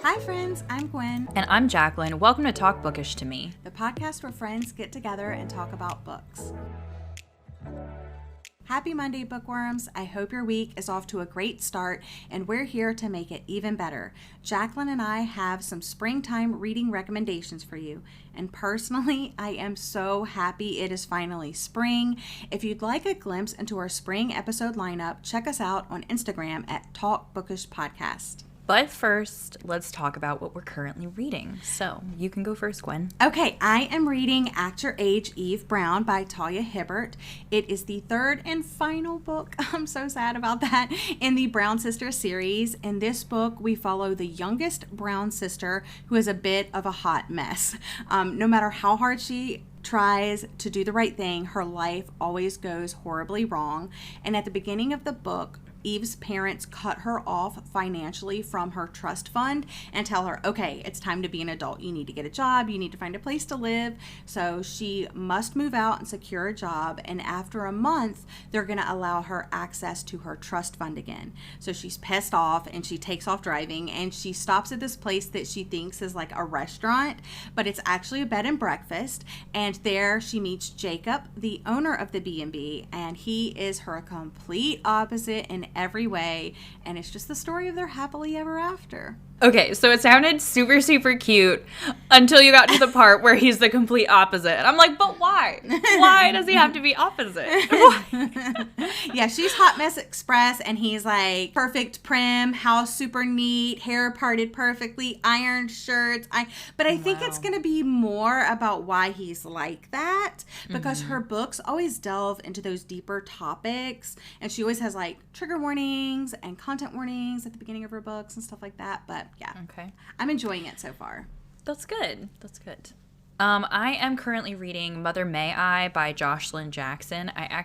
Hi friends, I'm Gwen. And I'm Jacqueline. Welcome to Talk Bookish to Me, the podcast where friends get together and talk about books. Happy Monday, bookworms. I hope your week is off to a great start, and we're here to make it even better. Jacqueline and I have some springtime reading recommendations for you, and personally, I am so happy it is finally spring. If you'd like a glimpse into our spring episode lineup, check us out on Instagram at Talk Bookish Podcast. But first, let's talk about what we're currently reading. So, you can go first, Gwen. Okay, I am reading Act Your Age, Eve Brown by Talia Hibbert. It is the third and final book, I'm so sad about that, in the Brown Sisters series. In this book, we follow the youngest Brown sister who is a bit of a hot mess. No matter how hard she tries to do the right thing, her life always goes horribly wrong. And at the beginning of the book, Eve's parents cut her off financially from her trust fund and tell her, okay, it's time to be an adult. You need to get a job. You need to find a place to live. So she must move out and secure a job. And after a month, they're going to allow her access to her trust fund again. So she's pissed off and she takes off driving and she stops at this place that she thinks is like a restaurant, but it's actually a bed and breakfast. And there she meets Jacob, the owner of the B&B, and he is her complete opposite in every way, and it's just the story of their happily ever after. Okay, so it sounded super, super cute until you got to the part where he's the complete opposite. And I'm like, but why? Why does he have to be opposite? Yeah, she's Hot Mess Express, and he's like perfect prim, house super neat, hair parted perfectly, ironed shirts. But I think it's going to be more about why he's like that, because her books always delve into those deeper topics, and she always has like trigger warnings and content warnings at the beginning of her books and stuff like that. But yeah, okay, I'm enjoying it so far. That's good. That's good. I am currently reading Mother May I by Jocelyn Jackson. I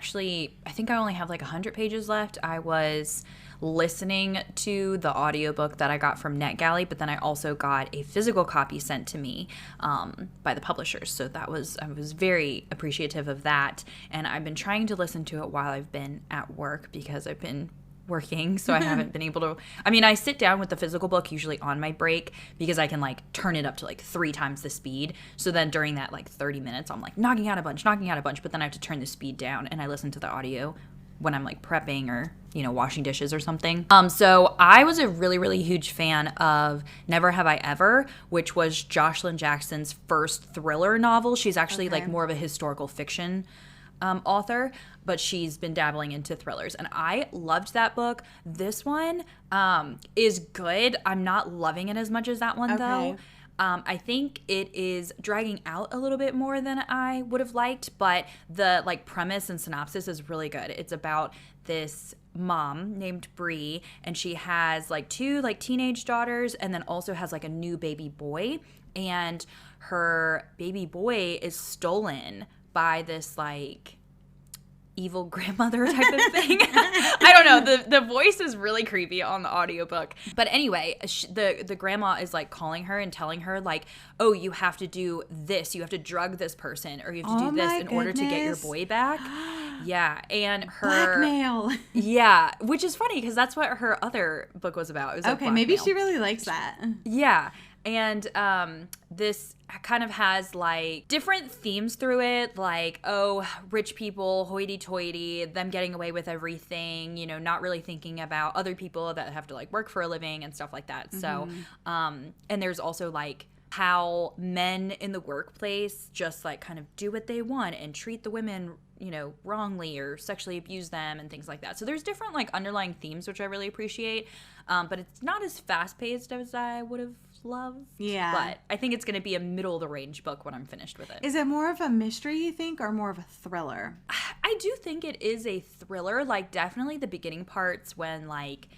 think I only have like 100 pages left. I was listening to the audiobook that I got from NetGalley, but then I also got a physical copy sent to me by the publishers. So I was very appreciative of that. And I've been trying to listen to it while I've been at work because I've been working, so I haven't been able to. I mean, I sit down with the physical book usually on my break because I can like turn it up to like 3 times the speed. So then during that like 30 minutes, I'm like knocking out a bunch, but then I have to turn the speed down and I listen to the audio when I'm like prepping or, washing dishes or something. So I was a really, really huge fan of Never Have I Ever, which was Jocelyn Jackson's first thriller novel. She's actually like more of a historical fiction author, but she's been dabbling into thrillers, and I loved that book. This one is good. I'm not loving it as much as that one, though. I think it is dragging out a little bit more than I would have liked, but the like premise and synopsis is really good. It's about this mom named Bree, and she has like 2 like teenage daughters, and then also has like a new baby boy, and her baby boy is stolen by this like evil grandmother type of thing. I don't know. The voice is really creepy on the audiobook. But anyway, the grandma is like calling her and telling her like, oh, you have to do this. You have to drug this person, or you have to do this in order to get your boy back. Yeah. And her blackmail. Yeah. Which is funny because that's what her other book was about. It was okay, maybe she really likes that. Yeah. And this kind of has like different themes through it, like, oh, rich people, hoity-toity, them getting away with everything, not really thinking about other people that have to like work for a living and stuff like that. So, and there's also like how men in the workplace just like kind of do what they want and treat the women, wrongly or sexually abuse them and things like that. So there's different like underlying themes, which I really appreciate. But it's not as fast-paced as I would have loved. Yeah. But I think it's going to be a middle-of-the-range book when I'm finished with it. Is it more of a mystery, you think, or more of a thriller? I do think it is a thriller. Like, definitely the beginning parts when, like,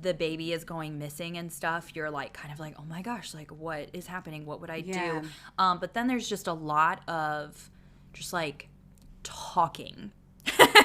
the baby is going missing and stuff, you're, like, kind of like, oh, my gosh, like, what is happening? What would I do? But then there's just a lot of just, like, talking.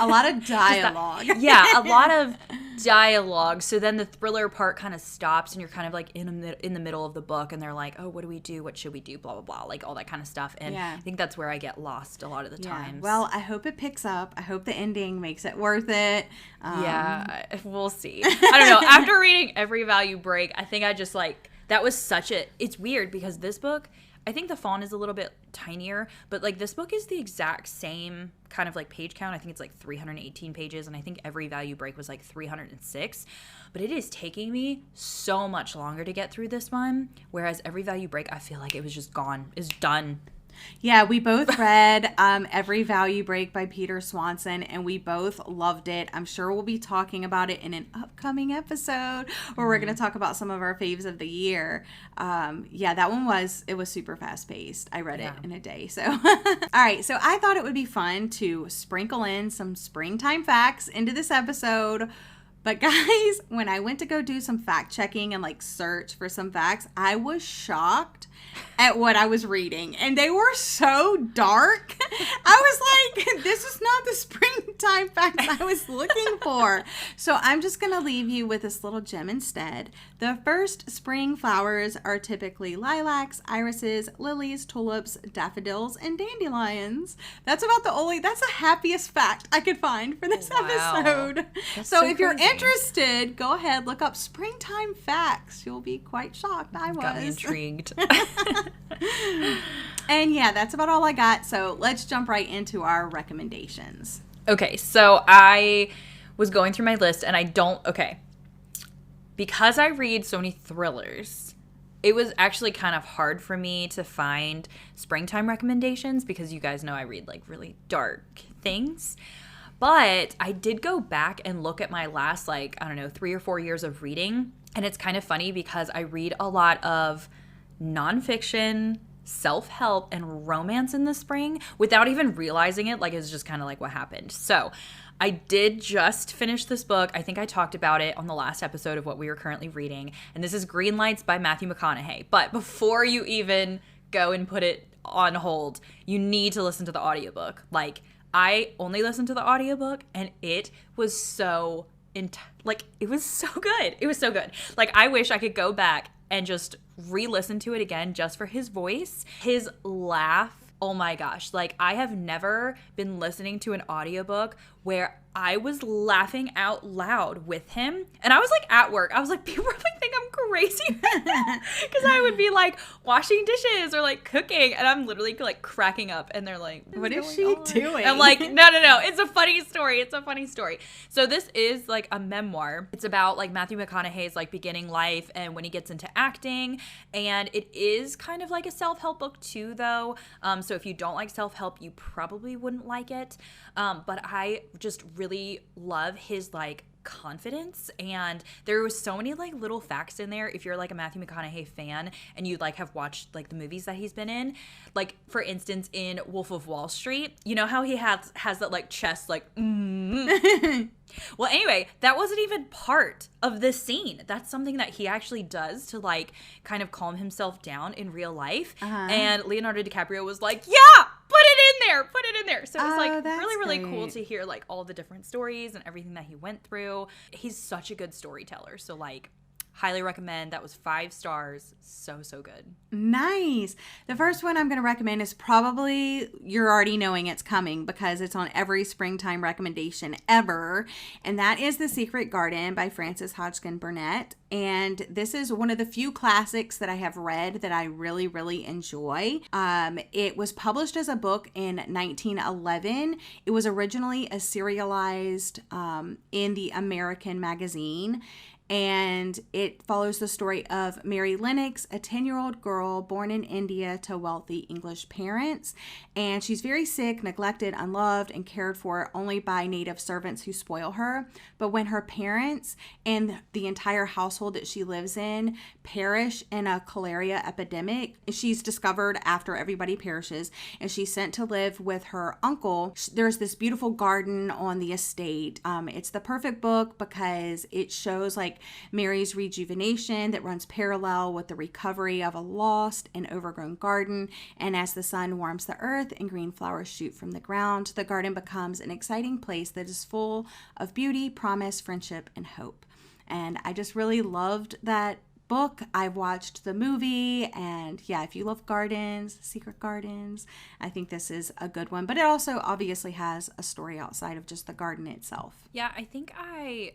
A lot of dialogue. Yeah, a lot of dialogue. So then the thriller part kind of stops and you're kind of like in the middle of the book and they're like, oh, what do we do? What should we do? Blah, blah, blah. Like all that kind of stuff. And I think that's where I get lost a lot of the times. Well, I hope it picks up. I hope the ending makes it worth it. Yeah, we'll see. I don't know. After reading Every Value Break, I think I just like That was it's weird because this book, I think the font is a little bit tinier, but like this book is the exact same kind of like page count. I think it's like 318 pages, and I think every value break was like 306. But it is taking me so much longer to get through this one, whereas every value break, I feel like it was just gone. It's done. Yeah, we both read Every Value Break by Peter Swanson, and we both loved it. I'm sure we'll be talking about it in an upcoming episode where we're going to talk about some of our faves of the year. Yeah, that one was super fast paced. I read it in a day. So, all right. So I thought it would be fun to sprinkle in some springtime facts into this episode. But guys, when I went to go do some fact checking and like search for some facts, I was shocked at what I was reading. And they were so dark. I was like, this is not the springtime facts I was looking for. So I'm just going to leave you with this little gem instead. The first spring flowers are typically lilacs, irises, lilies, tulips, daffodils, and dandelions. That's the happiest fact I could find for this episode. So if you're interested, go ahead, look up springtime facts. You'll be quite shocked. I was. Got me intrigued. And yeah, that's about all I got. So let's jump right into our recommendations. Okay, so I was going through my list and because I read so many thrillers, it was actually kind of hard for me to find springtime recommendations because you guys know I read like really dark things. But I did go back and look at my last 3 or 4 years of reading. And it's kind of funny because I read a lot of nonfiction, self-help, and romance in the spring without even realizing it. Like, it's just kind of like what happened. So I did just finish this book. I think I talked about it on the last episode of what we were currently reading. And this is Green Lights by Matthew Mcconaughey. But before you even go and put it on hold, you need to listen to the audiobook. Like, I only listened to the audiobook and it was so it was so good. It was so good. Like, I wish I could go back and just re-listen to it again just for his voice. His laugh. Oh my gosh. Like, I have never been listening to an audiobook where I was laughing out loud with him. And I was like at work. I was like, people probably think I'm crazy. Because I would be like washing dishes or like cooking. And I'm literally like cracking up. And they're like, what is she doing? I'm like, no. It's a funny story. It's a funny story. So this is like a memoir. It's about like Matthew McConaughey's like beginning life and when he gets into acting. And it is kind of like a self-help book too, though. So if you don't like self-help, you probably wouldn't like it. But I just really love his like confidence, and there was so many like little facts in there if you're like a Matthew McConaughey fan and you like have watched like the movies that he's been in. Like, for instance, in Wolf of Wall Street, you know how he has that like chest like Well, anyway, that wasn't even part of this scene. That's something that he actually does to like kind of calm himself down in real life. And Leonardo DiCaprio was like, yeah, put it in there. So it was like really cool to hear like all the different stories and everything that he went through. He's such a good storyteller. So like, highly recommend. That was 5 stars. So good. Nice. The first one I'm going to recommend is probably you're already knowing it's coming because it's on every springtime recommendation ever. And that is The Secret Garden by Frances Hodgkin Burnett. And this is one of the few classics that I have read that I really, really enjoy. It was published as a book in 1911. It was originally a serialized in the American magazine. And it follows the story of Mary Lennox, a 10-year-old girl born in India to wealthy English parents. And she's very sick, neglected, unloved, and cared for only by native servants who spoil her. But when her parents and the entire household that she lives in perish in a cholera epidemic, she's discovered after everybody perishes, and she's sent to live with her uncle. There's this beautiful garden on the estate. It's the perfect book because it shows like Mary's rejuvenation that runs parallel with the recovery of a lost and overgrown garden. And as the sun warms the earth and green flowers shoot from the ground, the garden becomes an exciting place that is full of beauty, promise, friendship, and hope. And I just really loved that book. I've watched the movie, and yeah, if you love gardens, secret gardens, I think this is a good one. But it also obviously has a story outside of just the garden itself. Yeah, I think I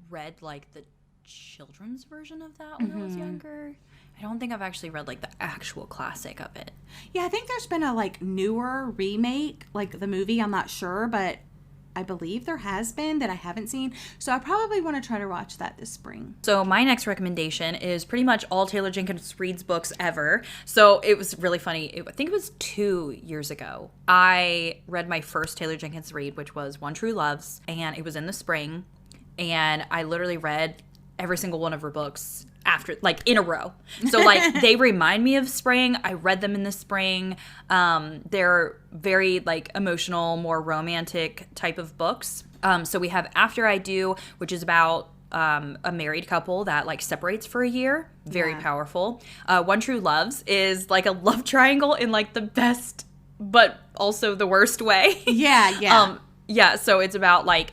read like the children's version of that when I was younger. I don't think I've actually read like the actual classic of it. Yeah, I think there's been a like newer remake, like the movie. I'm not sure, but I believe there has been that I haven't seen. So I probably want to try to watch that this spring. So my next recommendation is pretty much all Taylor Jenkins Reid's books ever. So it was really funny. I think it was 2 years ago. I read my first Taylor Jenkins Reid, which was One True Loves, and it was in the spring. And I literally read every single one of her books after, like, in a row. So, like, they remind me of spring. I read them in the spring. They're very, like, emotional, more romantic type of books. So we have After I Do, which is about a married couple that, like, separates for a year. Very powerful. One True Loves is, like, a love triangle in, like, the best but also the worst way. Yeah, so it's about, like,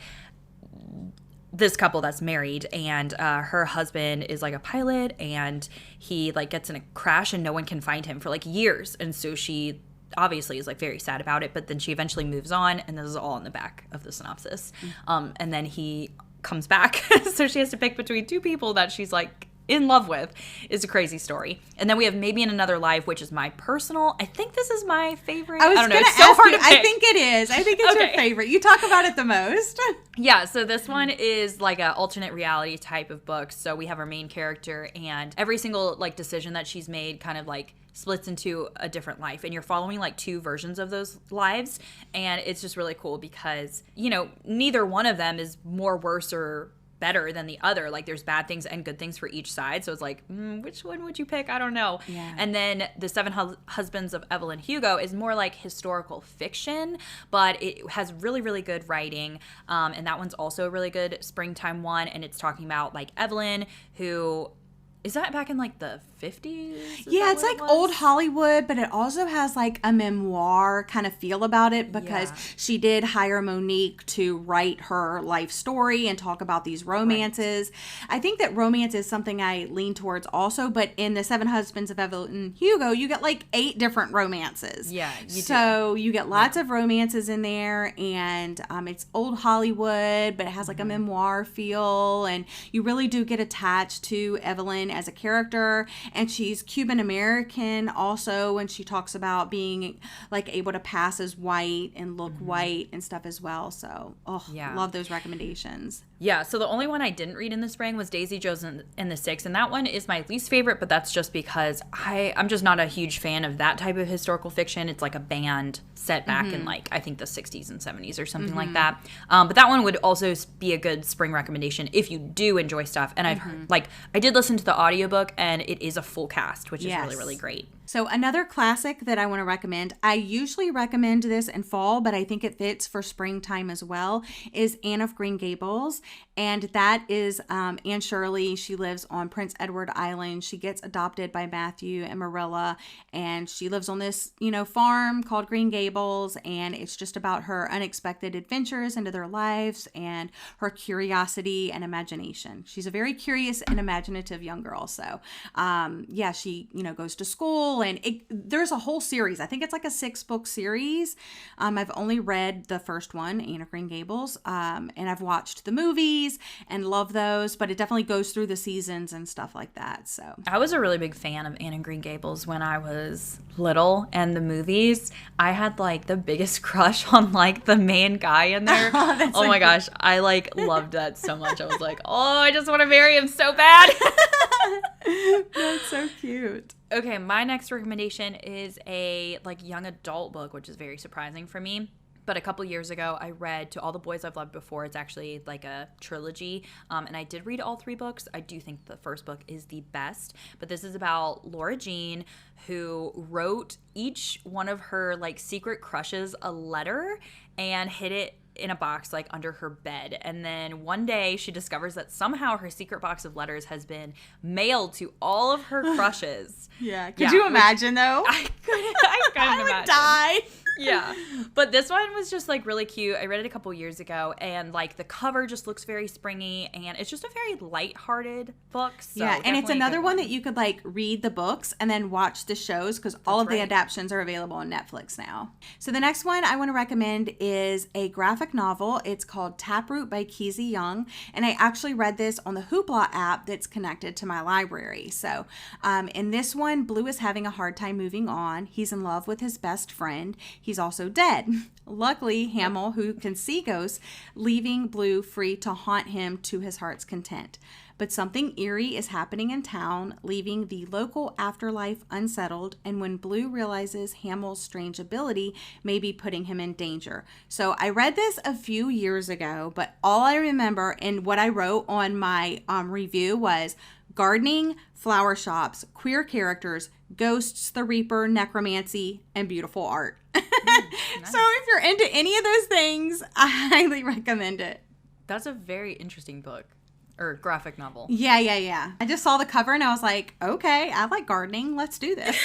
this couple that's married, and her husband is like a pilot, and he like gets in a crash and no one can find him for like years, and so she obviously is like very sad about it, but then she eventually moves on, and this is all in the back of the synopsis. And then he comes back so she has to pick between two people that she's like in love with. Is a crazy story. And then we have Maybe in Another Life, which is my personal, I think this is my favorite. I don't know, it's so hard to pick. I think it is. I think it's your favorite. You talk about it the most. Yeah, so this one is like an alternate reality type of book. So we have our main character, and every single like decision that she's made kind of like splits into a different life, and you're following like two versions of those lives, and it's just really cool because, you know, neither one of them is more worse or better than the other. Like, there's bad things and good things for each side, so it's like, which one would you pick? I don't know. And then The Seven Husbands of Evelyn Hugo is more like historical fiction, but it has really, really good writing, and that one's also a really good springtime one, and it's talking about like Evelyn, who is that back in like the 50s? Yeah, it's like old Hollywood, but it also has like a memoir kind of feel about it, because she did hire Monique to write her life story and talk about these romances. I think that romance is something I lean towards also, but in The Seven Husbands of Evelyn Hugo, you get like 8 different romances. Yeah, so you get lots of romances in there, and it's old Hollywood, but it has like a memoir feel, and you really do get attached to Evelyn as a character. And she's Cuban American also, and she talks about being like able to pass as white and look white and stuff as well. So love those recommendations. Yeah, so the only one I didn't read in the spring was Daisy Jones and the Six, and that one is my least favorite, but that's just because I'm just not a huge fan of that type of historical fiction. It's like a band set back in like, I think the 60s and 70s or something like that. But that one would also be a good spring recommendation if you do enjoy stuff. And I've heard, like, I did listen to the audiobook, and it is a full cast, which is really, really great. So another classic that I want to recommend, I usually recommend this in fall, but I think it fits for springtime as well, is Anne of Green Gables. And that is Anne Shirley. She lives on Prince Edward Island. She gets adopted by Matthew and Marilla, and she lives on this, farm called Green Gables, and it's just about her unexpected adventures into their lives and her curiosity and imagination. She's a very curious and imaginative young girl. So, she, goes to school, and there's a whole series. I think it's like a 6-book series. I've only read the first one, Anne of Green Gables, and I've watched the movies and love those, but it definitely goes through the seasons and stuff like that. So I was a really big fan of Anne of Green Gables when I was little, and the movies, I had like the biggest crush on like the main guy in there. Oh my gosh, I like loved that so much. I was like, oh, I just want to marry him so bad. That's so cute. Okay, my next recommendation is a like young adult book, which is very surprising for me. But a couple years ago, I read To All the Boys I've Loved Before. It's actually like a trilogy, and I did read all 3 books. I do think the first book is the best, but this is about Laura Jean, who wrote each one of her like secret crushes a letter and hid it in a box like under her bed, and then one day she discovers that somehow her secret box of letters has been mailed to all of her crushes. Could you imagine though? I couldn't imagine. I would die. Yeah. But this one was just like really cute. I read it a couple years ago, and like the cover just looks very springy, and it's just a very lighthearted book. So yeah, and it's another one that you could like read the books and then watch the shows, because all of the adaptions are available on Netflix now. So the next one I want to recommend is a graphic novel. It's called Taproot by Keezy Young, and I actually read this on the Hoopla app that's connected to my library. So in this one, Blue is having a hard time moving on. He's in love with his best friend. He's also dead. Luckily, Hamill, who can see ghosts, leaving Blue free to haunt him to his heart's content. But something eerie is happening in town, leaving the local afterlife unsettled, and when Blue realizes Hamill's strange ability may be putting him in danger. So I read this a few years ago, but all I remember and what I wrote on my review was gardening, flower shops, queer characters, ghosts, the Reaper, necromancy, and beautiful art. Nice. So if you're into any of those things, I highly recommend it. That's a very interesting book. Or graphic novel. Yeah. I just saw the cover and I was like, okay, I like gardening. Let's do this.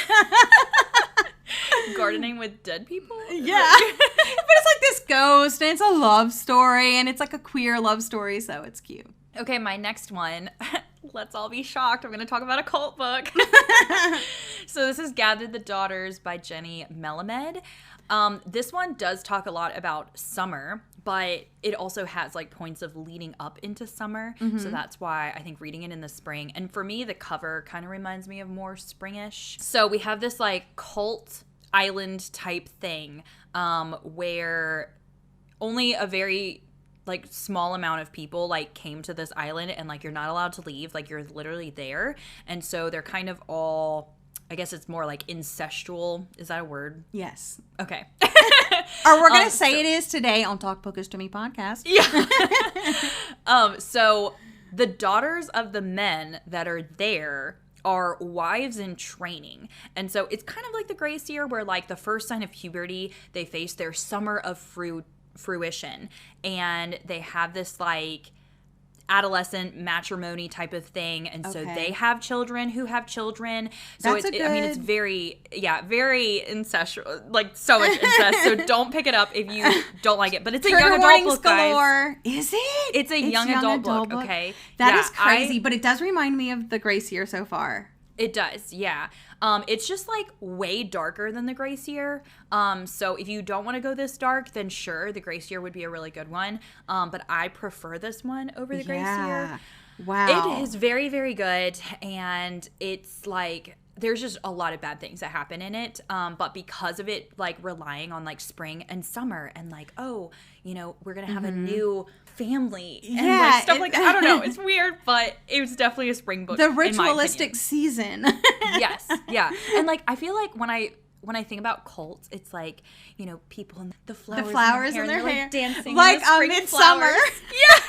Gardening with dead people? Yeah. But it's like this ghost and it's a love story and it's like a queer love story, so it's cute. Okay, my next one. Let's all be shocked. I'm going to talk about a cult book. So this is Gathered the Daughters by Jenny Melamed. This one does talk a lot about summer, but it also has like points of leading up into summer. Mm-hmm. So that's why I think reading it in the spring. And for me, the cover kind of reminds me of more springish. So we have this like cult island type thing where only a very like small amount of people like came to this island, and like you're not allowed to leave. Like you're literally there. And so they're kind of all, I guess it's more like incestual. Is that a word? Yes. Okay. Or we're going to say it is today on Talk Bookish to Me podcast. Yeah. So the daughters of the men that are there are wives in training. And so it's kind of like the Grace Year, where like the first sign of puberty, they face their summer of fruition. And they have this like adolescent matrimony type of thing, and so they have children who have children. So I mean, it's very incestual, like so much incest. So don't pick it up if you don't like it. But it's a young adult book, guys. Is it? It's a young adult book. Okay, that is crazy. But it does remind me of the Grace Year so far. It does, yeah. It's just like way darker than the Grace Year. So if you don't want to go this dark, then sure, the Grace Year would be a really good one. But I prefer this one over the Grace Year. Wow. It is very, very good. And it's like, there's just a lot of bad things that happen in it. But because of it, like relying on like spring and summer and like, oh, you know, we're going to have a new family and like stuff like that. I don't know. It's weird, but it was definitely a spring book. The ritualistic season. Yes. Yeah. And like, I feel like when I think about cults, it's like, you know, people in the flowers in their hair. Like dancing like in the midsummer. Yeah.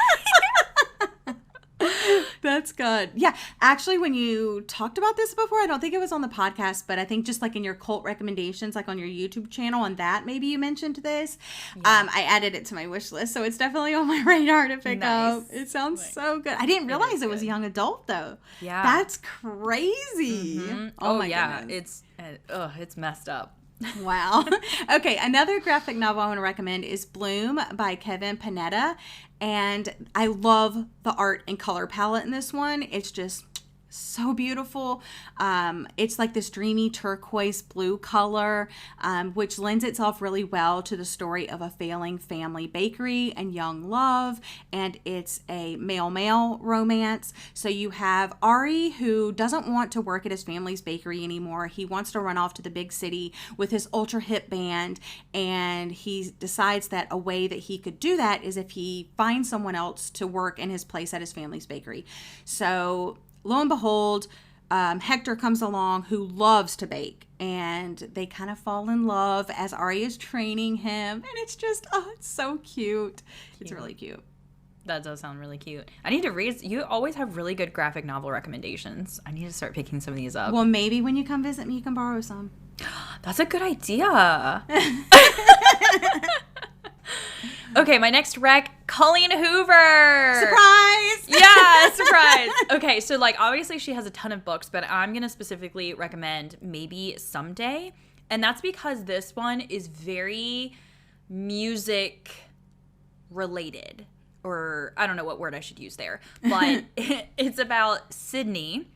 That's good. Yeah. Actually, when you talked about this before, I don't think it was on the podcast, but I think just like in your cult recommendations, like on your YouTube channel and that, maybe you mentioned this. Yeah. I added it to my wish list. So it's definitely on my radar to pick up. It sounds so good. I didn't realize it was young adult though. Yeah. That's crazy. Mm-hmm. Oh my goodness. It's messed up. Wow. Okay, another graphic novel I want to recommend is Bloom by Kevin Panetta. And I love the art and color palette in this one. It's just so beautiful. It's like this dreamy turquoise blue color, which lends itself really well to the story of a failing family bakery and young love. And it's a male-male romance. So you have Ari, who doesn't want to work at his family's bakery anymore. He wants to run off to the big city with his ultra hip band. And he decides that a way that he could do that is if he finds someone else to work in his place at his family's bakery. So lo and behold, Hector comes along, who loves to bake, and they kind of fall in love as Ari is training him, and it's just, it's so cute. It's really cute. That does sound really cute. I need to read. You always have really good graphic novel recommendations. I need to start picking some of these up. Well, maybe when you come visit me, you can borrow some. That's a good idea. Okay, my next rec, Colleen Hoover. Surprise! Yeah, surprise. Okay, so like obviously she has a ton of books, but I'm going to specifically recommend Maybe Someday. And that's because this one is very music related, or I don't know what word I should use there, but it's about Sydney.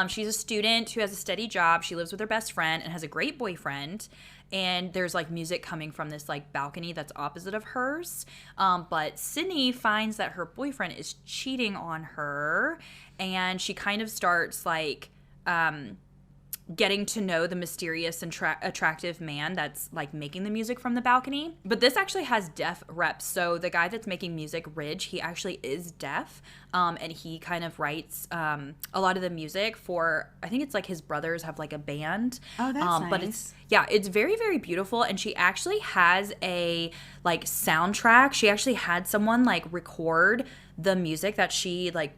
She's a student who has a steady job. She lives with her best friend and has a great boyfriend. And there's like music coming from this like balcony that's opposite of hers. But Sydney finds that her boyfriend is cheating on her, and she kind of starts like getting to know the mysterious and attractive man that's like making the music from the balcony. But this actually has deaf reps. So the guy that's making music, Rj, he actually is deaf. And he kind of writes a lot of the music for, I think it's like his brothers have like a band. Oh, that's nice. But it's very, very beautiful. And she actually has a like soundtrack. She actually had someone like record the music that she like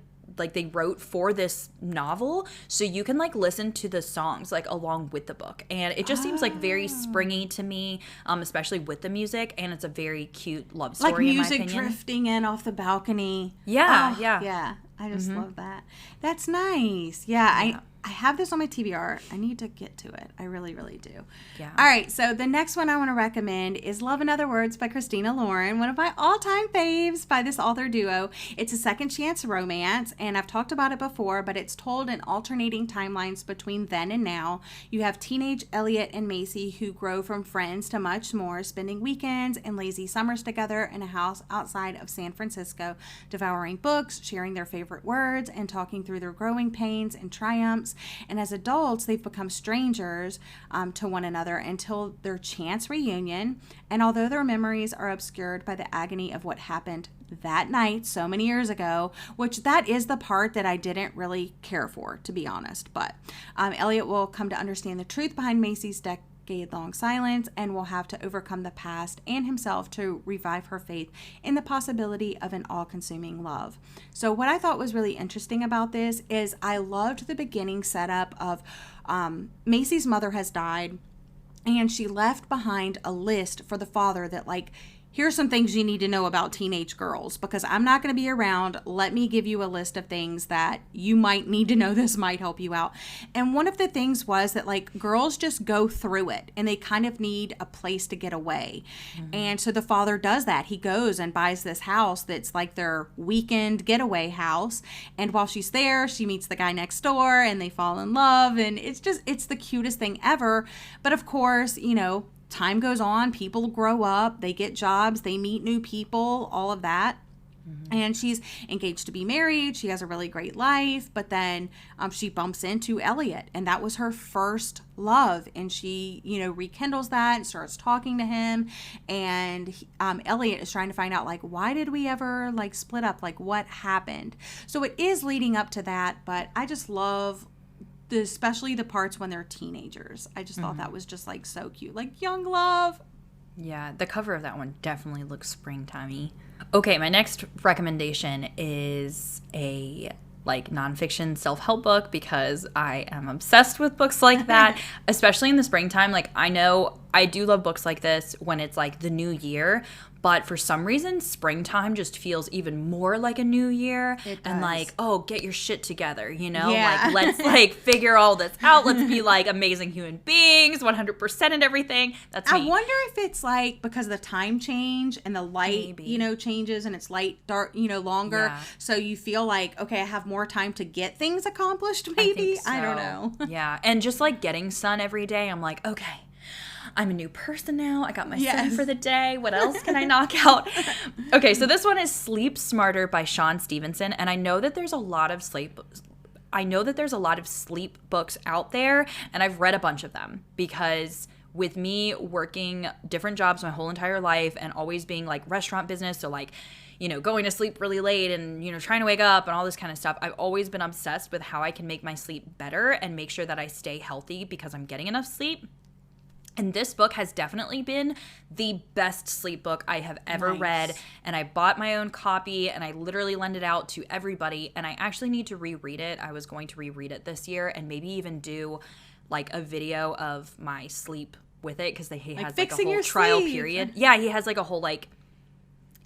they wrote for this novel, so you can like listen to the songs like along with the book, and it just seems like very springy to me, especially with the music, and it's a very cute love story, like music in my opinion. Drifting in off the balcony. Yeah. I just love that. That's nice. I have this on my TBR. I need to get to it. I really, really do. Yeah. All right. So the next one I want to recommend is Love in Other Words by Christina Lauren, one of my all-time faves by this author duo. It's a second chance romance, and I've talked about it before, but it's told in alternating timelines between then and now. You have teenage Elliot and Macy who grow from friends to much more, spending weekends and lazy summers together in a house outside of San Francisco, devouring books, sharing their favorite words, and talking through their growing pains and triumphs. And as adults, they've become strangers to one another until their chance reunion. And although their memories are obscured by the agony of what happened that night so many years ago, which that is the part that I didn't really care for, to be honest. But Elliot will come to understand the truth behind Macy's decade-long silence, and will have to overcome the past and himself to revive her faith in the possibility of an all-consuming love. So what I thought was really interesting about this is I loved the beginning setup of Macy's mother has died, and she left behind a list for the father that like, here's some things you need to know about teenage girls because I'm not going to be around. Let me give you a list of things that you might need to know. This might help you out. And one of the things was that like girls just go through it and they kind of need a place to get away. Mm-hmm. And so the father does that. He goes and buys this house that's like their weekend getaway house. And while she's there, she meets the guy next door and they fall in love. And it's the cutest thing ever. But of course, you know, time goes on, people grow up, they get jobs, they meet new people, all of that. Mm-hmm. And she's engaged to be married. She has a really great life, but then she bumps into Elliot, and that was her first love. And she, you know, rekindles that and starts talking to him. And Elliot is trying to find out, like, why did we ever like split up? Like, what happened? So it is leading up to that, but I just love especially the parts when they're teenagers. I just thought that was just like so cute, like young love. Yeah, the cover of that one definitely looks springtimey. Okay, my next recommendation is a like nonfiction self-help book because I am obsessed with books like that, especially in the springtime. Like I know I do love books like this when it's like the new year, but for some reason, springtime just feels even more like a new year. It does. And like, oh, get your shit together, you know? Yeah. Like, let's like figure all this out. Let's be like amazing human beings, 100% and everything. That's me. I wonder if it's like because of the time change and the light, Maybe. you know, changes and it's light, dark, you know, longer. Yeah. So you feel like, okay, I have more time to get things accomplished, maybe. I don't know. Yeah. And just like getting sun every day, I'm like, okay, I'm a new person now. I got my sun for the day. What else can I knock out? Okay, so this one is Sleep Smarter by Shawn Stevenson, and I know that there's a lot of sleep books out there, and I've read a bunch of them because with me working different jobs my whole entire life and always being like restaurant business, so like, you know, going to sleep really late and, you know, trying to wake up and all this kind of stuff, I've always been obsessed with how I can make my sleep better and make sure that I stay healthy because I'm getting enough sleep. And this book has definitely been the best sleep book I have ever read. And I bought my own copy and I literally lend it out to everybody. And I actually need to reread it. I was going to reread it this year and maybe even do like a video of my sleep with it because he has like a whole trial period. Yeah, he has like a whole like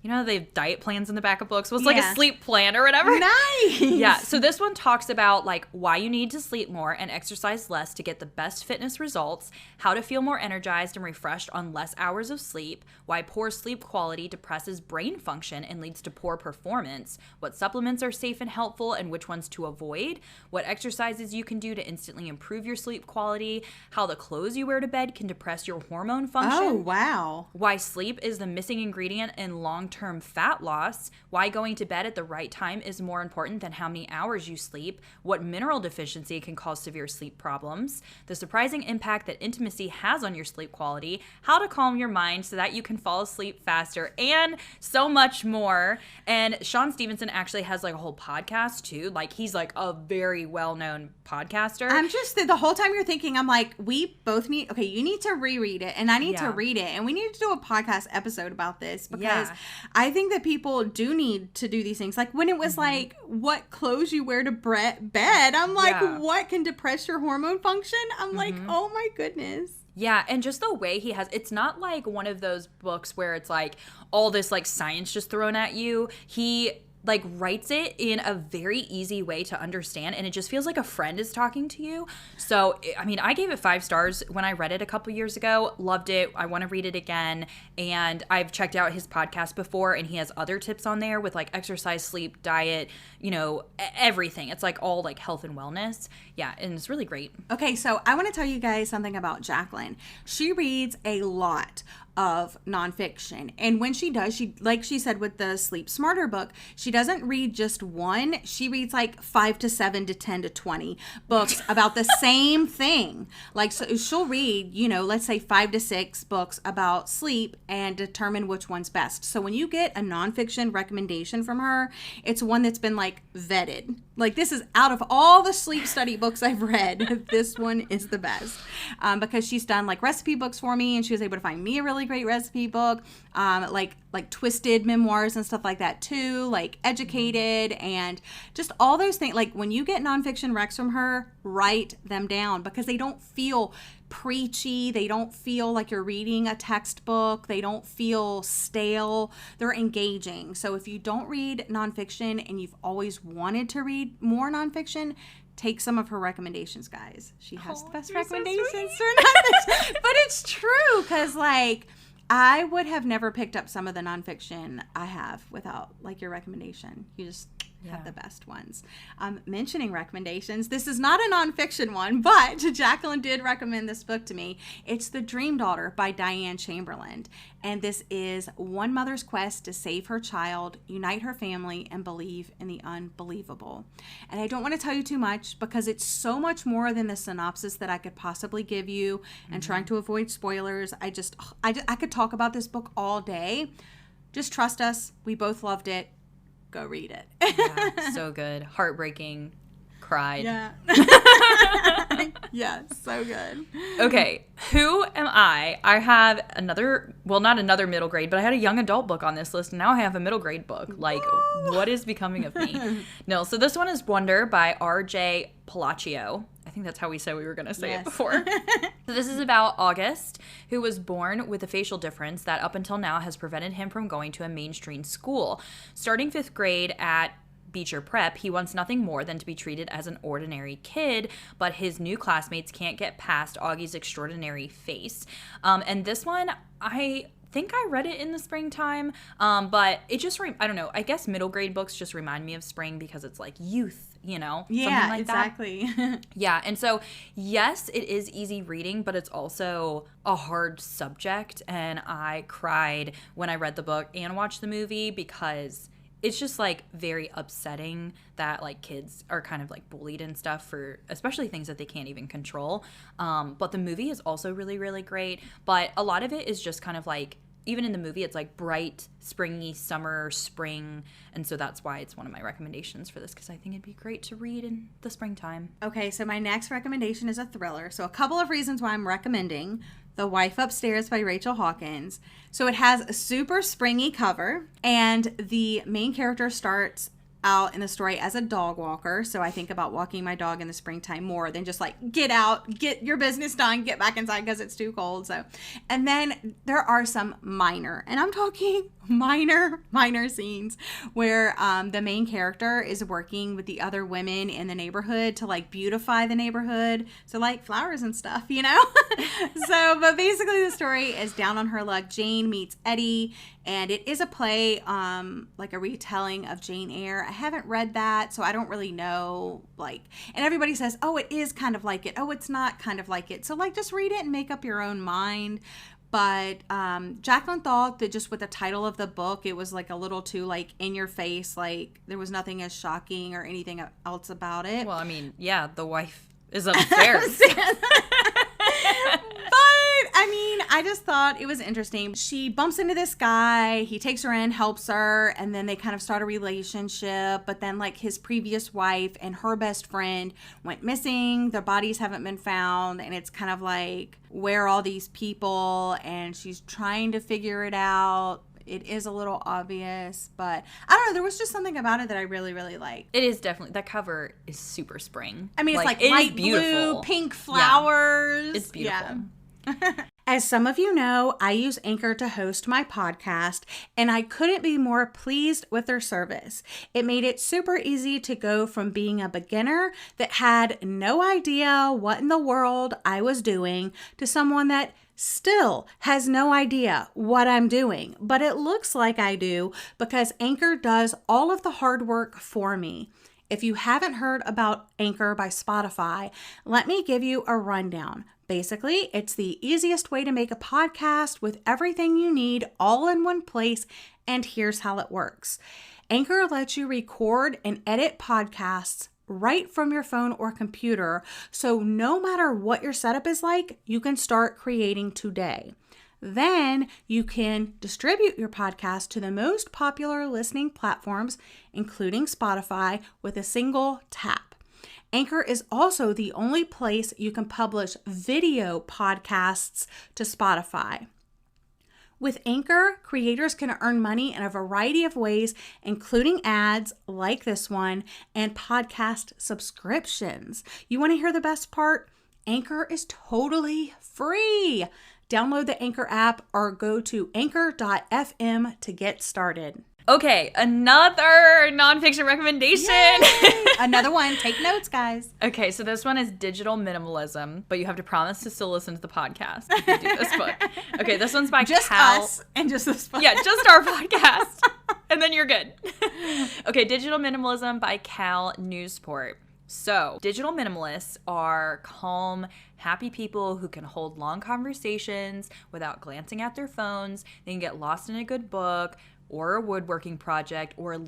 you know, they have diet plans in the back of books. Well, it's like a sleep plan or whatever. Nice. Yeah. So this one talks about like why you need to sleep more and exercise less to get the best fitness results, how to feel more energized and refreshed on less hours of sleep, why poor sleep quality depresses brain function and leads to poor performance, what supplements are safe and helpful and which ones to avoid, what exercises you can do to instantly improve your sleep quality, how the clothes you wear to bed can depress your hormone function. Oh, wow. Why sleep is the missing ingredient in long-term fat loss, why going to bed at the right time is more important than how many hours you sleep, what mineral deficiency can cause severe sleep problems, the surprising impact that intimacy has on your sleep quality, how to calm your mind so that you can fall asleep faster, and so much more. And Sean Stevenson actually has like a whole podcast too. Like he's like a very well-known podcaster. I'm just, the whole time you're thinking, I'm like, we both need, okay, you need to reread it and I need to read it. And we need to do a podcast episode about this because I think that people do need to do these things. Like when it was like, what clothes you wear to bed, I'm like, what can depress your hormone function? I'm like, oh my goodness. Yeah, and just the way he has, it's not like one of those books where it's like all this like science just thrown at you. He like writes it in a very easy way to understand, and it just feels like a friend is talking to you. So, I mean, I gave it 5 stars when I read it a couple years ago. Loved it. I want to read it again. And I've checked out his podcast before, and he has other tips on there with like exercise, sleep, diet, you know, everything. It's like all like health and wellness. Yeah, and it's really great. Okay, so I want to tell you guys something about Jacqueline. She reads a lot of nonfiction. And when she does, she, like she said with the Sleep Smarter book, she doesn't read just one. She reads like 5 to 7 to 10 to 20 books about the same thing. Like, so she'll read, you know, let's say 5 to 6 books about sleep and determine which one's best. So when you get a nonfiction recommendation from her, it's one that's been like vetted. Like, this is out of all the sleep study books I've read, this one is the best. Because she's done like recipe books for me, and she was able to find me a really great recipe book, like twisted memoirs and stuff like that too, like Educated, and just all those things. Like when you get nonfiction recs from her, write them down because they don't feel preachy. They don't feel like you're reading a textbook. They don't feel stale. They're engaging. So if you don't read nonfiction and you've always wanted to read more nonfiction, take some of her recommendations, guys. She has the best recommendations for nonfiction. But it's true because, like, I would have never picked up some of the nonfiction I have without, like, your recommendation. You just have the best ones. Mentioning recommendations, this is not a nonfiction one, but Jacqueline did recommend this book to me. It's The Dream Daughter by Diane Chamberlain. And this is one mother's quest to save her child, unite her family, and believe in the unbelievable. And I don't want to tell you too much because it's so much more than the synopsis that I could possibly give you, and trying to avoid spoilers. I could talk about this book all day. Just trust us. We both loved it. Go read it. Yeah, so good. Heartbreaking. Cried. Yeah. Yeah, so good. Okay, who am I? I have another, well, not another middle grade, but I had a young adult book on this list, and now I have a middle grade book. Like, what is becoming of me? No, so this one is Wonder by Rj Palacio. I think that's how we said we were going to say it before. So this is about August, who was born with a facial difference that up until now has prevented him from going to a mainstream school. Starting 5th grade at Beecher Prep, he wants nothing more than to be treated as an ordinary kid, but his new classmates can't get past Augie's extraordinary face. And this one, I think I read it in the springtime, but it just, I don't know, I guess middle grade books just remind me of spring because it's like youth, you know? Yeah, like exactly. Yeah, and so, yes, it is easy reading, but it's also a hard subject, and I cried when I read the book and watched the movie because it's just like very upsetting that like kids are kind of like bullied and stuff for especially things that they can't even control. But the movie is also really, really great. But a lot of it is just kind of like, even in the movie, it's like bright, springy, summer, spring. And so that's why it's one of my recommendations for this, because I think it'd be great to read in the springtime. Okay, so my next recommendation is a thriller. So a couple of reasons why I'm recommending The Wife Upstairs by Rachel Hawkins. So it has a super springy cover, and the main character starts out in the story as a dog walker. So I think about walking my dog in the springtime more than just like, get out, get your business done, get back inside because it's too cold. So, and then there are some minor, and I'm talking minor scenes where the main character is working with the other women in the neighborhood to like beautify the neighborhood. So like flowers and stuff, you know? So, but basically the story is Down on Her Luck. Jane meets Eddie, and it is a play, like a retelling of Jane Eyre. I haven't read that, so I don't really know, like, and everybody says, oh, it is kind of like it. Oh, it's not kind of like it. So like, just read it and make up your own mind. But Jacqueline thought that just with the title of the book, it was like a little too like in your face. Like there was nothing as shocking or anything else about it. Well, I mean, yeah, the wife is upstairs. But I mean, I just thought it was interesting. She bumps into this guy. He takes her in, helps her, and then they kind of start a relationship. But then like his previous wife and her best friend went missing. Their bodies haven't been found. And it's kind of like, where are all these people? And she's trying to figure it out. It is a little obvious, but I don't know. There was just something about it that I really, really liked. It is definitely, that cover is super spring. I mean, it's like light blue, pink flowers. Yeah, it's beautiful. Yeah. As some of you know, I use Anchor to host my podcast, and I couldn't be more pleased with their service. It made it super easy to go from being a beginner that had no idea what in the world I was doing to someone that still has no idea what I'm doing, but it looks like I do because Anchor does all of the hard work for me. If you haven't heard about Anchor by Spotify, let me give you a rundown. Basically, it's the easiest way to make a podcast with everything you need all in one place, and here's how it works. Anchor lets you record and edit podcasts right from your phone or computer, so no matter what your setup is like, you can start creating today. Then you can distribute your podcast to the most popular listening platforms, including Spotify, with a single tap. Anchor is also the only place you can publish video podcasts to Spotify. With Anchor, creators can earn money in a variety of ways, including ads like this one and podcast subscriptions. You want to hear the best part? Anchor is totally free. Download the Anchor app or go to anchor.fm to get started. Okay, another nonfiction recommendation. Another one. Take notes, guys. Okay, so this one is Digital Minimalism, but you have to promise to still listen to the podcast if you do this book. Okay, this one's by just Cal. Us and just this podcast. Yeah, just our podcast. And then you're good. Okay, Digital Minimalism by Cal Newsport. So, digital minimalists are calm, happy people who can hold long conversations without glancing at their phones. They can get lost in a good book, or a woodworking project, or a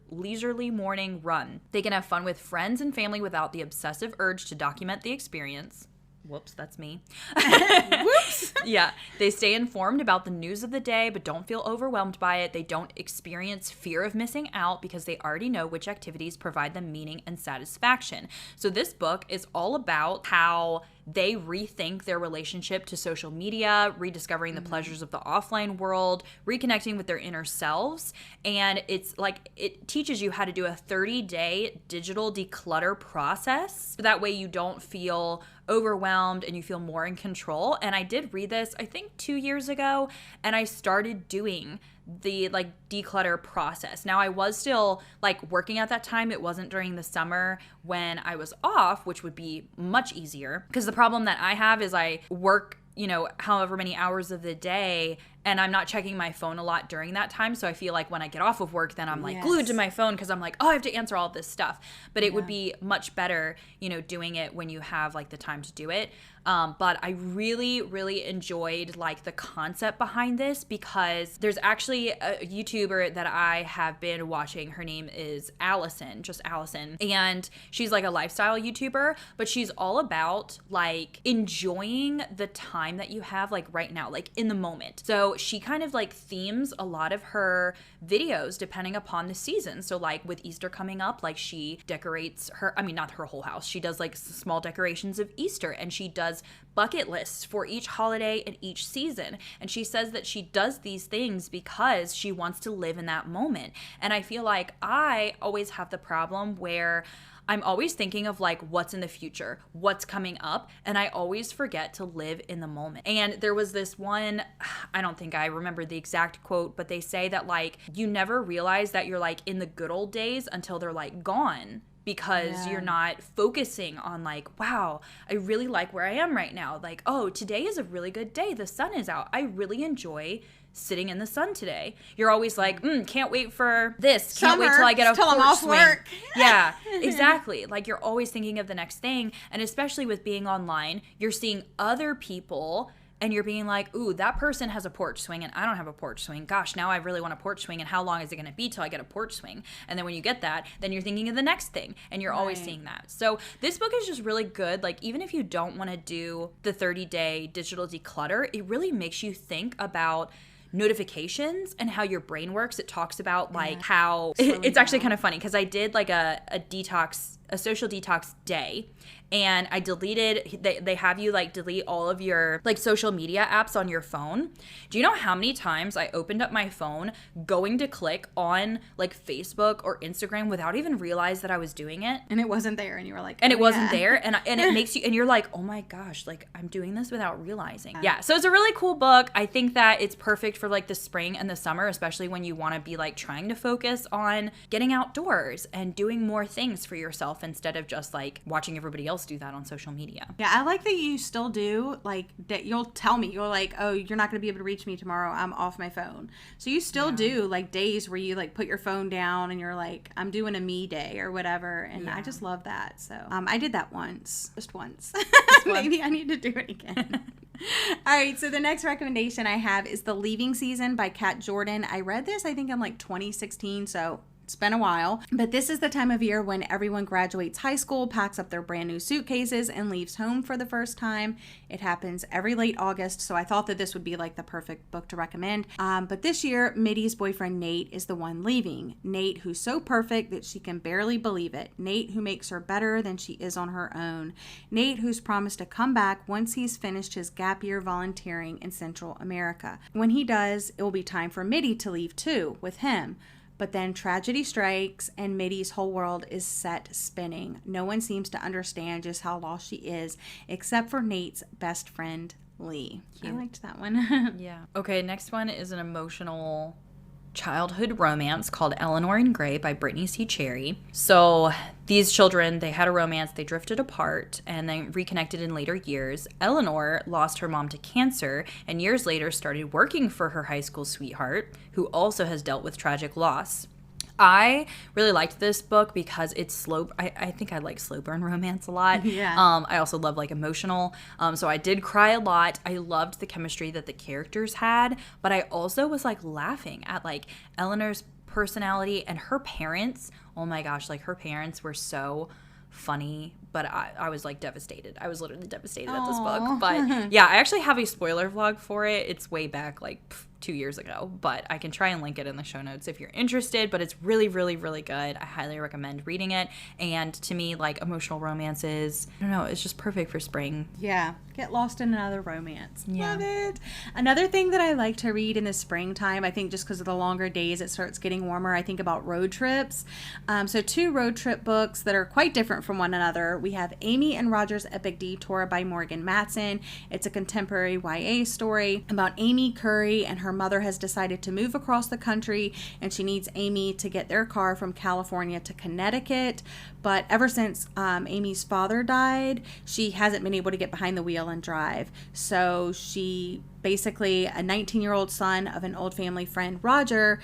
leisurely morning run. They can have fun with friends and family without the obsessive urge to document the experience. Whoops, that's me. Whoops. Yeah, they stay informed about the news of the day, but don't feel overwhelmed by it. They don't experience fear of missing out because they already know which activities provide them meaning and satisfaction. So this book is all about how they rethink their relationship to social media, rediscovering the pleasures of the offline world, reconnecting with their inner selves. And it's like, it teaches you how to do a 30-day digital declutter process. So that way you don't feel overwhelmed and you feel more in control. And I did read this, I think 2 years ago, and I started doing the like declutter process. Now I was still like working at that time. It wasn't during the summer when I was off, which would be much easier, because the problem that I have is I work, you know, however many hours of the day, and I'm not checking my phone a lot during that time. So I feel like when I get off of work, then I'm like glued to my phone because I'm like, oh, I have to answer all this stuff. But it would be much better, you know, doing it when you have like the time to do it. But I really, really enjoyed like the concept behind this, because there's actually a YouTuber that I have been watching. Her name is Allison, just Allison. And she's like a lifestyle YouTuber, but she's all about like enjoying the time that you have like right now, like in the moment. So so she kind of like themes a lot of her videos depending upon the season. So like with Easter coming up, like she decorates not her whole house. She does like small decorations of Easter, and she does bucket lists for each holiday and each season. And she says that she does these things because she wants to live in that moment. And I feel like I always have the problem where I'm always thinking of like what's in the future, what's coming up, and I always forget to live in the moment. And there was this one, I don't think I remember the exact quote, but they say that like you never realize that you're like in the good old days until they're like gone, because you're not focusing on like, wow, I really like where I am right now. Like, oh, today is a really good day. The sun is out. I really enjoy sitting in the sun today. You're always like, can't wait for this. Can't wait till I get a porch swing. Work. Yeah, exactly. Like you're always thinking of the next thing. And especially with being online, you're seeing other people and you're being like, ooh, that person has a porch swing and I don't have a porch swing. Gosh, now I really want a porch swing, and how long is it going to be till I get a porch swing? And then when you get that, then you're thinking of the next thing, and you're always seeing that. So this book is just really good. Like even if you don't want to do the 30-day digital declutter, it really makes you think about notifications and how your brain works. It talks about like how it's actually kind of funny because I did like a social detox day, and I deleted, they have you like delete all of your like social media apps on your phone. Do you know how many times I opened up my phone going to click on like Facebook or Instagram without even realize that I was doing it? And it wasn't there, and you were like, and it wasn't there, and it makes you, and you're like, oh my gosh, like I'm doing this without realizing. Yeah, so it's a really cool book. I think that it's perfect for like the spring and the summer, especially when you want to be like trying to focus on getting outdoors and doing more things for yourself instead of just like watching everybody else do that on social media. Yeah, I like that you still do, like, that you'll tell me, you're like, oh, you're not going to be able to reach me tomorrow, I'm off my phone. So you still do, like, days where you, like, put your phone down and you're like, I'm doing a me day or whatever, and I just love that. So I did that just once. Maybe I need to do it again. All right, so the next recommendation I have is The Leaving Season by Kat Jordan. I read this, I think, in, like, 2016, so it's been a while, but this is the time of year when everyone graduates high school, packs up their brand new suitcases, and leaves home for the first time. It happens every late August, so I thought that this would be like the perfect book to recommend. But this year, Mitty's boyfriend Nate is the one leaving. Nate, who's so perfect that she can barely believe it. Nate, who makes her better than she is on her own. Nate, who's promised to come back once he's finished his gap year volunteering in Central America. When he does, it will be time for Mitty to leave too, with him. But then tragedy strikes and Mitty's whole world is set spinning. No one seems to understand just how lost she is, except for Nate's best friend, Lee. Cute. I liked that one. Yeah. Okay, next one is an emotional childhood romance called Eleanor in Grey by Britney C. Cherry. So these children, they had a romance, they drifted apart, and then reconnected in later years. Eleanor lost her mom to cancer, and years later started working for her high school sweetheart, who also has dealt with tragic loss. I really liked this book because it's slow. I think I like slow burn romance a lot. Yeah. I also love like emotional. So I did cry a lot. I loved the chemistry that the characters had, but I also was like laughing at like Eleanor's personality and her parents. Oh my gosh, like her parents were so funny, but I was like devastated. I was literally devastated at this book. But yeah, I actually have a spoiler vlog for it. It's way back like 2 years ago, but I can try and link it in the show notes if you're interested. But it's really, really, really good. I highly recommend reading it. And to me, like emotional romances, I don't know, it's just perfect for spring. Yeah, get lost in another romance. Yeah. Love it. Another thing that I like to read in the springtime, I think just because of the longer days, it starts getting warmer, I think about road trips. So 2 road trip books that are quite different from one another. We have Amy and Roger's Epic Detour by Morgan Matson. It's a contemporary YA story about Amy Curry, and her mother has decided to move across the country, and she needs Amy to get their car from California to Connecticut. But ever since Amy's father died, she hasn't been able to get behind the wheel and drive. So she basically, a 19-year-old son of an old family friend, Roger,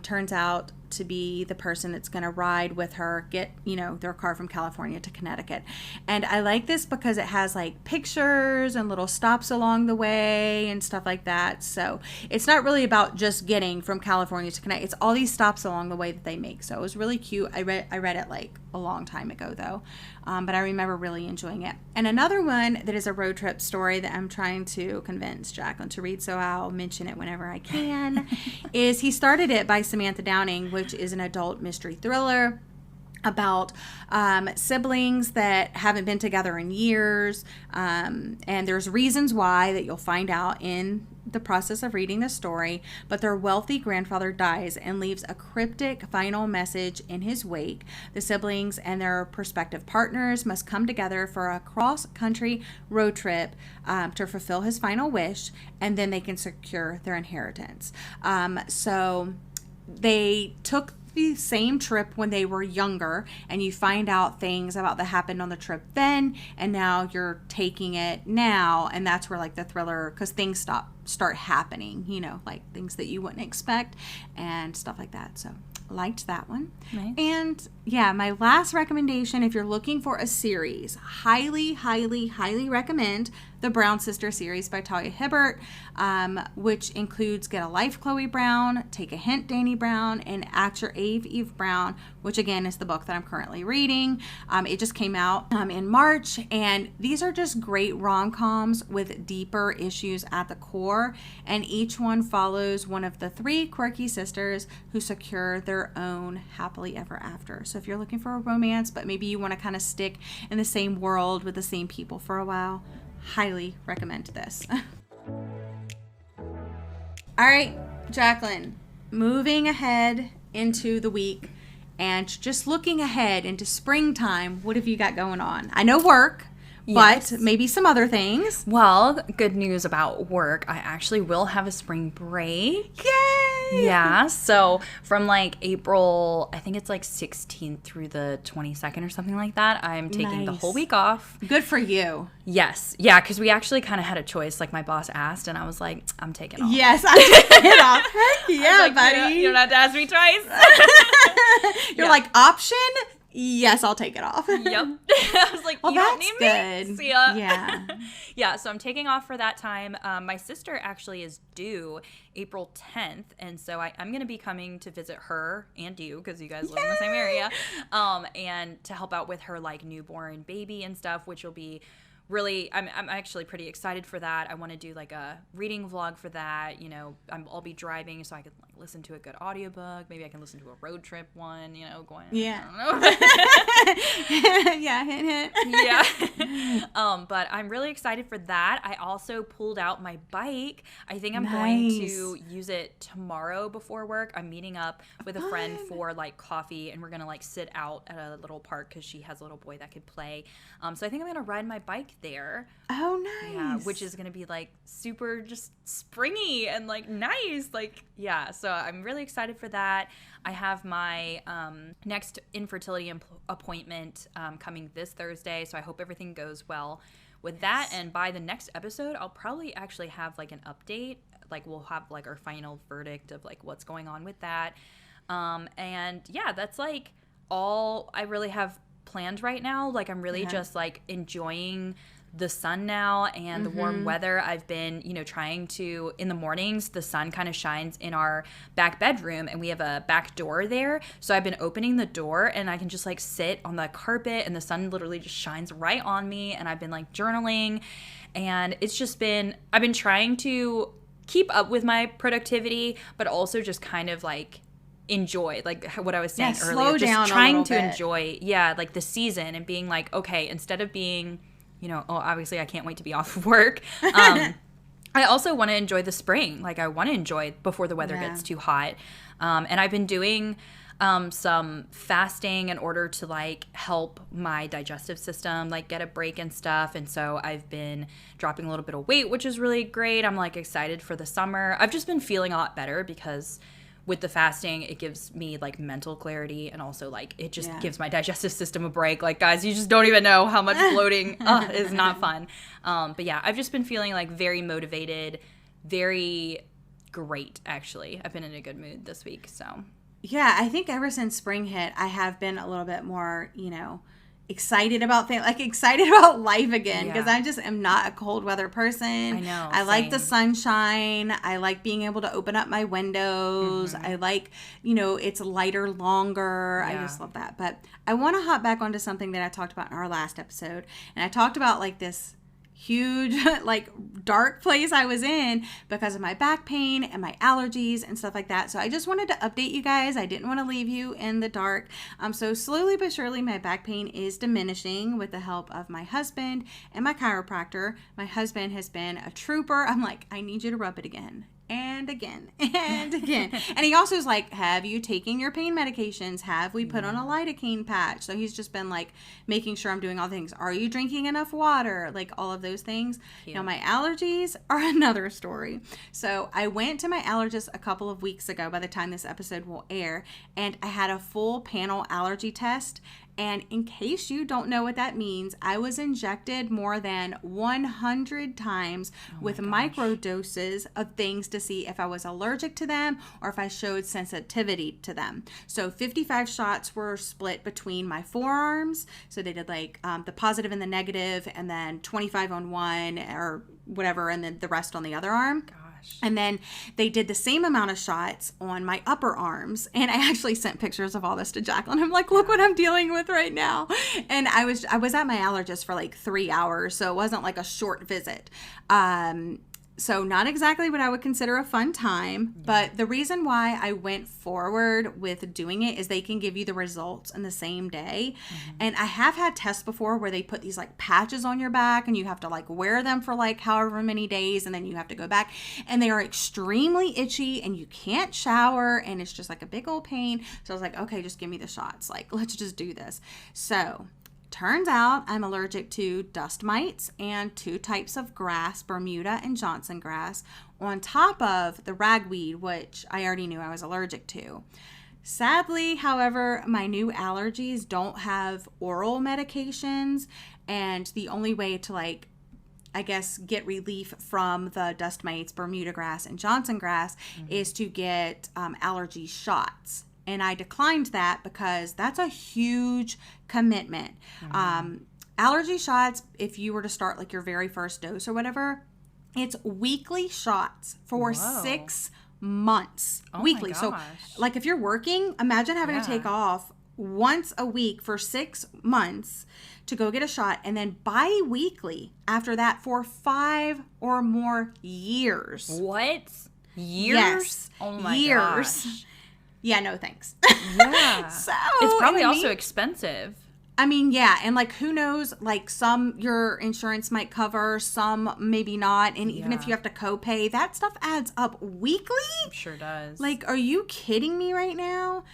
turns out to be the person that's going to ride with her, get, their car from California to Connecticut. And I like this because it has like pictures and little stops along the way and stuff like that. So it's not really about just getting from California to Connecticut. It's all these stops along the way that they make. So it was really cute. I read it like a long time ago though. But I remember really enjoying it. And another one that is a road trip story that I'm trying to convince Jacqueline to read, so I'll mention it whenever I can, is He Started It by Samantha Downing, which is an adult mystery thriller about siblings that haven't been together in years. And there's reasons why that you'll find out in the process of reading the story, but their wealthy grandfather dies and leaves a cryptic final message in his wake. The siblings and their prospective partners must come together for a cross-country road trip to fulfill his final wish, and then they can secure their inheritance. So they took the same trip when they were younger, and you find out things about that happened on the trip then, and now you're taking it now, and that's where like the thriller, because things start happening, like things that you wouldn't expect and stuff like that. So liked that one. Nice. And yeah, my last recommendation, if you're looking for a series, highly recommend the Brown Sister series by Talia Hibbert, which includes Get a Life, Chloe Brown, Take a Hint, Danny Brown, and Act Your Eve Brown, which again is the book that I'm currently reading. It just came out in March, and these are just great rom-coms with deeper issues at the core, and each one follows one of the three quirky sisters who secure their own happily ever after. So if you're looking for a romance, but maybe you want to kind of stick in the same world with the same people for a while, highly recommend this. All right, Jacqueline, moving ahead into the week and just looking ahead into springtime, what have you got going on? I know work, yes, but maybe some other things. Well, good news about work. I actually will have a spring break. Yay! Yeah, so from like April, I think it's like 16th through the 22nd or something like that, I'm taking the whole week off. Good for you. Yes. Yeah, because we actually kind of had a choice. Like my boss asked, and I was like, I'm taking off. Yes, I'm taking it off. Heck yeah, like, buddy. You don't have to ask me twice. You're like, option? Yes, I'll take it off. Yep. I was like, well, you don't need good. me. See ya. Yeah. Yeah, so I'm taking off for that time. My sister actually is due April 10th, and so I'm going to be coming to visit her and you, because you guys live in the same area, and to help out with her like newborn baby and stuff, which will be really, I'm actually pretty excited for that. I want to do like a reading vlog for that. I'll be driving, so I could like listen to a good audiobook. Maybe I can listen to a road trip one, going. Yeah. I don't know. Yeah, hint. Yeah. But I'm really excited for that. I also pulled out my bike. I think I'm going to use it tomorrow before work. I'm meeting up with a friend for like coffee, and we're going to like sit out at a little park because she has a little boy that could play. So I think I'm going to ride my bike there. Oh, nice. Yeah, which is going to be like super just springy and like nice. Like, yeah, so I'm really excited for that. I have my next infertility appointment coming this Thursday, so I hope everything goes well with that. And by the next episode, I'll probably actually have like an update. Like we'll have like our final verdict of like what's going on with that. And yeah, that's like all I really have planned right now. Like I'm really just like enjoying the sun now and the warm weather. I've been, trying to, in the mornings, the sun kind of shines in our back bedroom, and we have a back door there. So I've been opening the door, and I can just like sit on the carpet, and the sun literally just shines right on me. And I've been like journaling, and it's just been, I've been trying to keep up with my productivity, but also just kind of like enjoy, like what I was saying earlier, slow just down trying a to little bit. enjoy, like the season, and being like, okay, instead of being, obviously I can't wait to be off of work. I also want to enjoy the spring. Like I want to enjoy before the weather gets too hot. And I've been doing some fasting in order to like help my digestive system like get a break and stuff. And so I've been dropping a little bit of weight, which is really great. I'm like excited for the summer. I've just been feeling a lot better because with the fasting, it gives me like mental clarity, and also like it just gives my digestive system a break. Like guys, you just don't even know how much bloating is not fun. But yeah, I've just been feeling like very motivated, very great actually. I've been in a good mood this week, so. Yeah, I think ever since spring hit, I have been a little bit more, excited about things, like excited about life again, because I just am not a cold weather person. I know. I like the sunshine. I like being able to open up my windows. I like, it's lighter longer. I just love that. But I want to hop back onto something that I talked about in our last episode. And I talked about like this huge like dark place I was in because of my back pain and my allergies and stuff like that. So I just wanted to update you guys. I didn't want to leave you in the dark. So slowly but surely my back pain is diminishing with the help of my husband and my chiropractor. My husband has been a trooper. I'm like, I need you to rub it again and again and again. And he also is like, have you taken your pain medications? Have we put on a lidocaine patch? So he's just been like making sure I'm doing all things. Are you drinking enough water? Like all of those things. Cute. Now my allergies are another story. So I went to my allergist a couple of weeks ago by the time this episode will air, and I had a full panel allergy test. And in case you don't know what that means, I was injected more than 100 times with micro doses of things to see if I was allergic to them or if I showed sensitivity to them. So 55 shots were split between my forearms. So they did like the positive and the negative, and then 25 on one or whatever, and then the rest on the other arm. And then they did the same amount of shots on my upper arms. And I actually sent pictures of all this to Jacqueline. I'm like, look what I'm dealing with right now. And I was at my allergist for like 3 hours. So it wasn't like a short visit. So not exactly what I would consider a fun time, but the reason why I went forward with doing it is they can give you the results in the same day. And I have had tests before where they put these like patches on your back and you have to like wear them for like however many days, and then you have to go back, and they are extremely itchy and you can't shower and it's just like a big old pain. So I was like, okay, just give me the shots. Like, let's just do this. So turns out I'm allergic to dust mites and 2 types of grass, Bermuda and Johnson grass, on top of the ragweed, which I already knew I was allergic to. Sadly, however, my new allergies don't have oral medications, and the only way to like, I guess, get relief from the dust mites, Bermuda grass, and Johnson grass is to get allergy shots. And I declined that because that's a huge commitment. Allergy shots, if you were to start like your very first dose or whatever, it's weekly shots for 6 months. Weekly. So like if you're working, imagine having to take off once a week for 6 months to go get a shot, and then bi-weekly after that for 5 or more years. What? Years? Yes. Oh my gosh. Yeah, no thanks. Yeah. So it's probably also expensive. I mean, yeah, and like who knows, like some your insurance might cover, some maybe not, and even if you have to copay, that stuff adds up weekly. Sure does. Like, are you kidding me right now?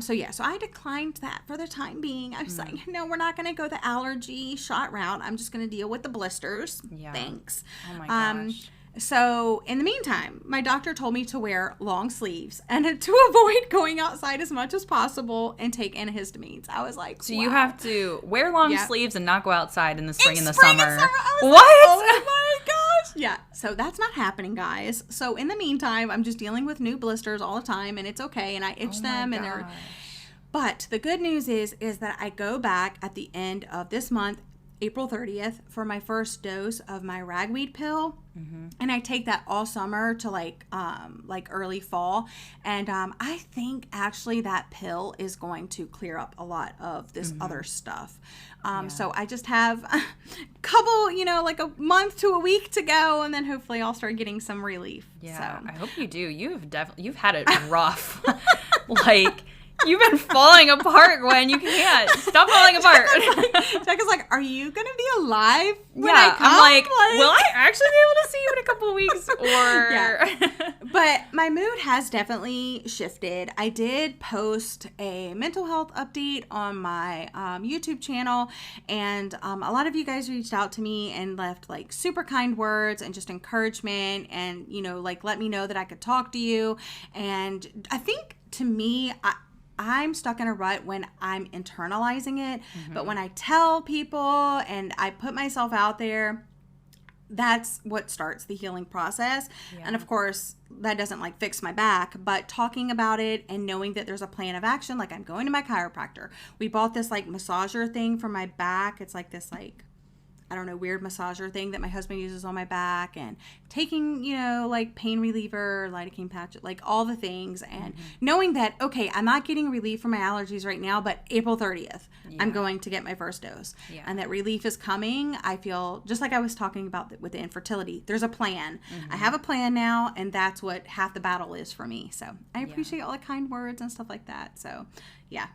So I declined that for the time being. I was like, no, we're not going to go the allergy shot route. I'm just going to deal with the blisters. Yeah. Thanks. Oh my gosh. So in the meantime, my doctor told me to wear long sleeves and to avoid going outside as much as possible and take antihistamines. I was like, so you have to wear long sleeves and not go outside in the spring and the summer. What? Like, oh my gosh. Yeah. So that's not happening, guys. So in the meantime, I'm just dealing with new blisters all the time, and it's okay. And I itch them, and they're. But the good news is that I go back at the end of this month, April 30th, for my first dose of my ragweed pill. And I take that all summer to like early fall. And I think actually that pill is going to clear up a lot of this other stuff. So I just have a couple, like a month to a week to go, and then hopefully I'll start getting some relief. Yeah, so. I hope you do. You've had it rough. Like, you've been falling apart, Gwen. You can't. Stop falling apart. Jack is like, are you going to be alive when I come? I'm like, will I actually be able to see you in a couple weeks? Or Yeah. But my mood has definitely shifted. I did post a mental health update on my YouTube channel, and a lot of you guys reached out to me and left like super kind words and just encouragement, and like let me know that I could talk to you. And I think to me, I'm stuck in a rut when I'm internalizing it. But when I tell people and I put myself out there, that's what starts the healing process. Yeah. And of course, that doesn't like fix my back, but talking about it and knowing that there's a plan of action, like I'm going to my chiropractor. We bought this like massager thing for my back. It's like this like, I don't know, weird massager thing that my husband uses on my back, and taking, you know, like pain reliever, lidocaine patch, like all the things, and knowing that, okay, I'm not getting relief from my allergies right now, but April 30th, I'm going to get my first dose, and that relief is coming. I feel just like I was talking about with the infertility. There's a plan. I have a plan now, and that's what half the battle is for me. So I appreciate all the kind words and stuff like that. So yeah.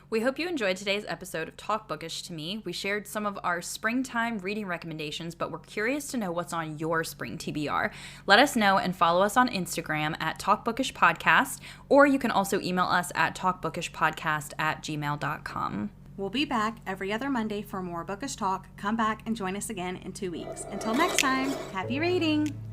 We hope you enjoyed today's episode of Talk Bookish to Me. We shared some of our springtime reading recommendations, but we're curious to know what's on your spring TBR. Let us know and follow us on Instagram at Talk Bookish Podcast, or you can also email us at talkbookishpodcast@gmail.com. We'll be back every other Monday for more bookish talk. Come back and join us again in 2 weeks. Until next time, happy reading!